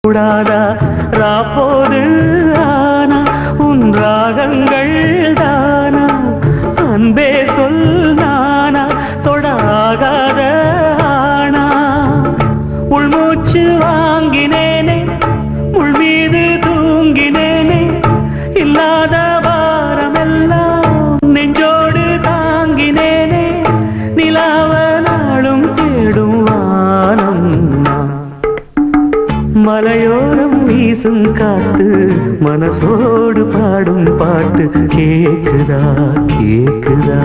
கூடாதா ராப்போது ஆனா உன் ராகங்கள் தானா அன்பே சொல் நானா தொடாகாத ஆனா உள்மூச்சு வாங்கினேனே உள் மீது தூங்கினேனே இல்லாத வாரமெல்லாம் நெஞ்சோடு தாங்கினேனே நிலாவ நாளும் தேடும் வானம் மலையோரம் வீசும் காத்து மனசோடு பாடும் பாட்டு கேக்குதா கேக்குதா